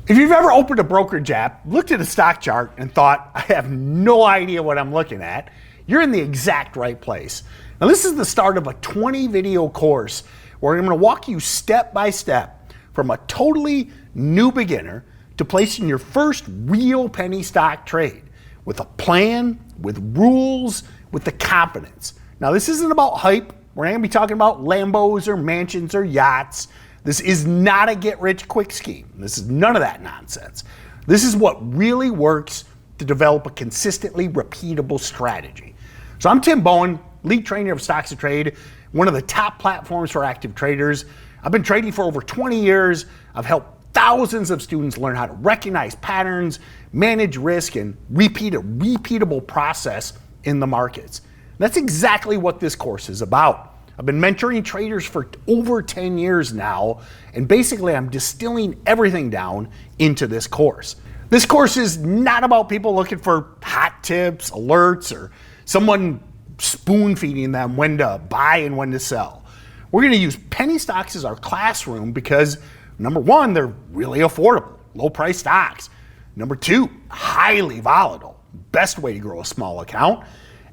If you've ever opened a brokerage app, looked at a stock chart, and thought, I have no idea what I'm looking at, you're in the exact right place. Now, this is the start of a 20 video course where I'm going to walk you step by step from a totally new beginner to placing your first real penny stock trade with a plan, with rules, with the confidence. Now, this isn't about hype. We're not going to be talking about Lambos or mansions or yachts. This is not a get-rich-quick scheme. This is none of that nonsense. This is what really works to develop a consistently repeatable strategy. So I'm Tim Bohen, lead trainer of StocksToTrade, one of the top platforms for active traders. I've been trading for over 20 years. I've helped thousands of students learn how to recognize patterns, manage risk, and repeat a repeatable process in the markets. That's exactly what this course is about. I've been mentoring traders for over 10 years now, and basically I'm distilling everything down into this course. This course is not about people looking for hot tips, alerts, or someone spoon feeding them when to buy and when to sell. We're going to use penny stocks as our classroom because, number one, they're really affordable, low price stocks. Number two, highly volatile, best way to grow a small account.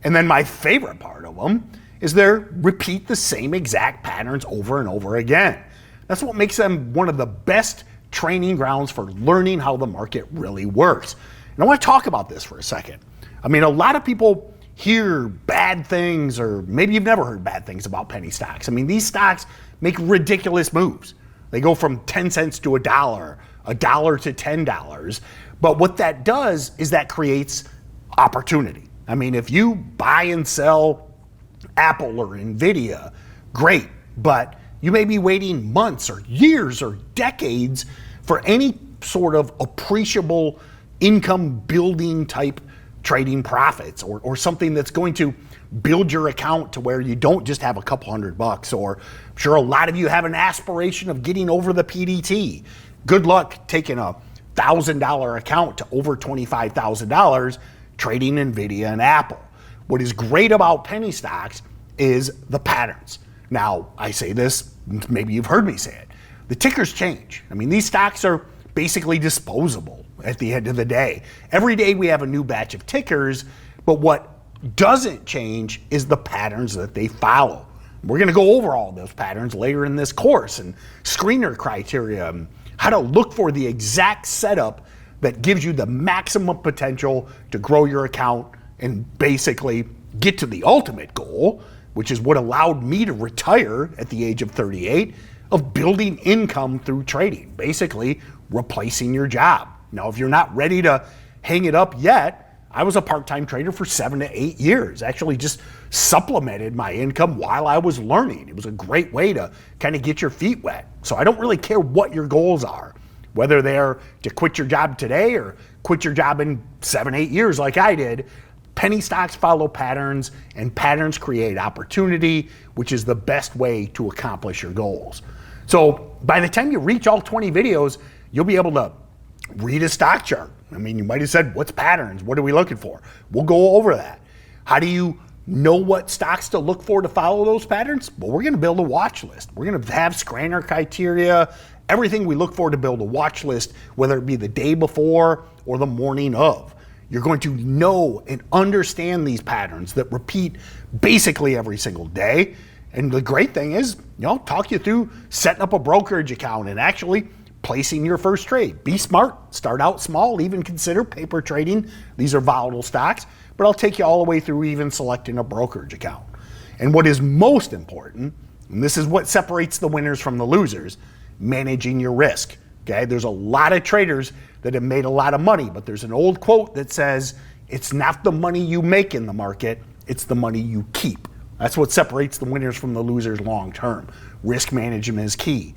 And then my favorite part of them is they repeat the same exact patterns over and over again. That's what makes them one of the best training grounds for learning how the market really works. And I want to talk about this for a second. I mean, a lot of people hear bad things, or maybe you've never heard bad things about penny stocks. I mean, these stocks make ridiculous moves. They go from 10 cents to $1, $1 to $10. But what that does is that creates opportunity. I mean, if you buy and sell Apple or Nvidia, great, but you may be waiting months or years or decades for any sort of appreciable income building type trading profits, or something that's going to build your account to where you don't just have a couple $100, or I'm sure a lot of you have an aspiration of getting over the PDT. Good luck taking a $1,000 account to over $25,000 trading Nvidia and Apple. What is great about penny stocks is the patterns. Now, I say this, maybe you've heard me say it. The tickers change. I mean, these stocks are basically disposable at the end of the day. Every day we have a new batch of tickers, but what doesn't change is the patterns that they follow. We're going to go over all those patterns later in this course, and screener criteria, and how to look for the exact setup that gives you the maximum potential to grow your account and basically get to the ultimate goal, which is what allowed me to retire at the age of 38, of building income through trading, basically replacing your job. Now, if you're not ready to hang it up yet, I was a part-time trader for 7 to 8 years, actually just supplemented my income while I was learning. It was a great way to kind of get your feet wet. So I don't really care what your goals are, whether they're to quit your job today or quit your job in 7, 8 years like I did. Penny stocks follow patterns, and patterns create opportunity, which is the best way to accomplish your goals. So by the time you reach all 20 videos, you'll be able to read a stock chart. I mean, you might have said, what's patterns? What are we looking for? We'll go over that. How do you know what stocks to look for to follow those patterns? Well, we're going to build a watch list. We're going to have screener criteria, everything we look for to build a watch list, whether it be the day before or the morning of. You're going to know and understand these patterns that repeat basically every single day. And the great thing is, I'll talk you through setting up a brokerage account and actually placing your first trade. Be smart, start out small, even consider paper trading. These are volatile stocks, but I'll take you all the way through even selecting a brokerage account. And what is most important, and this is what separates the winners from the losers, managing your risk. Okay, there's a lot of traders that have made a lot of money, but there's an old quote that says, it's not the money you make in the market, it's the money you keep. That's what separates the winners from the losers long term. Risk management is key.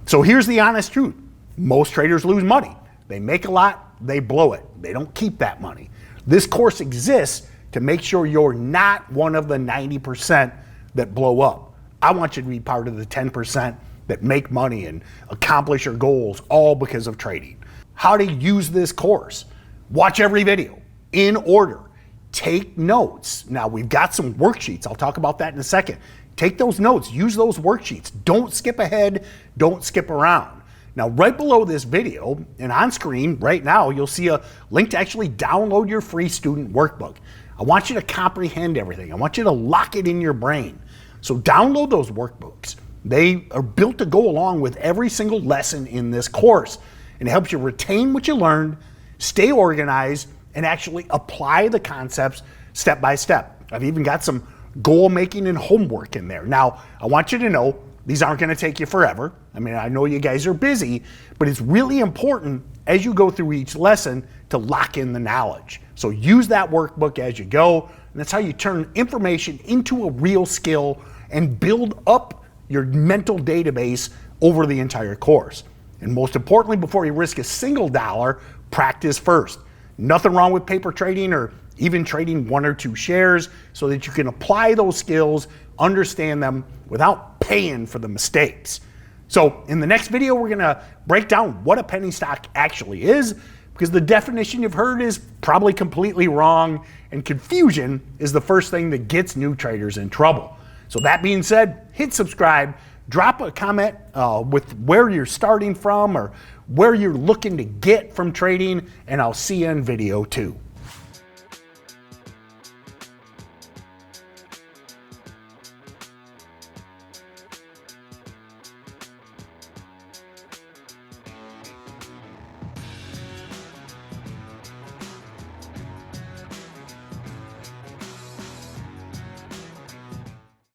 So here's the honest truth. Most traders lose money. They make a lot, they blow it. They don't keep that money. This course exists to make sure you're not one of the 90% that blow up. I want you to be part of the 10% that make money and accomplish your goals, all because of trading. How to use this course. Watch every video in order. Take notes. Now, we've got some worksheets. I'll talk about that in a second. Take those notes. Use those worksheets. Don't skip ahead. Don't skip around. Now, right below this video and on screen right now, you'll see a link to actually download your free student workbook. I want you to comprehend everything. I want you to lock it in your brain. So download those workbooks. They are built to go along with every single lesson in this course. And it helps you retain what you learned, stay organized, and actually apply the concepts step by step. I've even got some goal making and homework in there. Now, I want you to know these aren't going to take you forever. I mean, I know you guys are busy, but it's really important as you go through each lesson to lock in the knowledge. So use that workbook as you go, and that's how you turn information into a real skill and build up your mental database over the entire course. And most importantly, before you risk a single dollar, practice first. Nothing wrong with paper trading or even trading 1 or 2 shares so that you can apply those skills, understand them without paying for the mistakes. So in the next video, we're gonna break down what a penny stock actually is, because the definition you've heard is probably completely wrong, and confusion is the first thing that gets new traders in trouble. So that being said, hit subscribe, drop a comment with where you're starting from or where you're looking to get from trading, and I'll see you in video 2.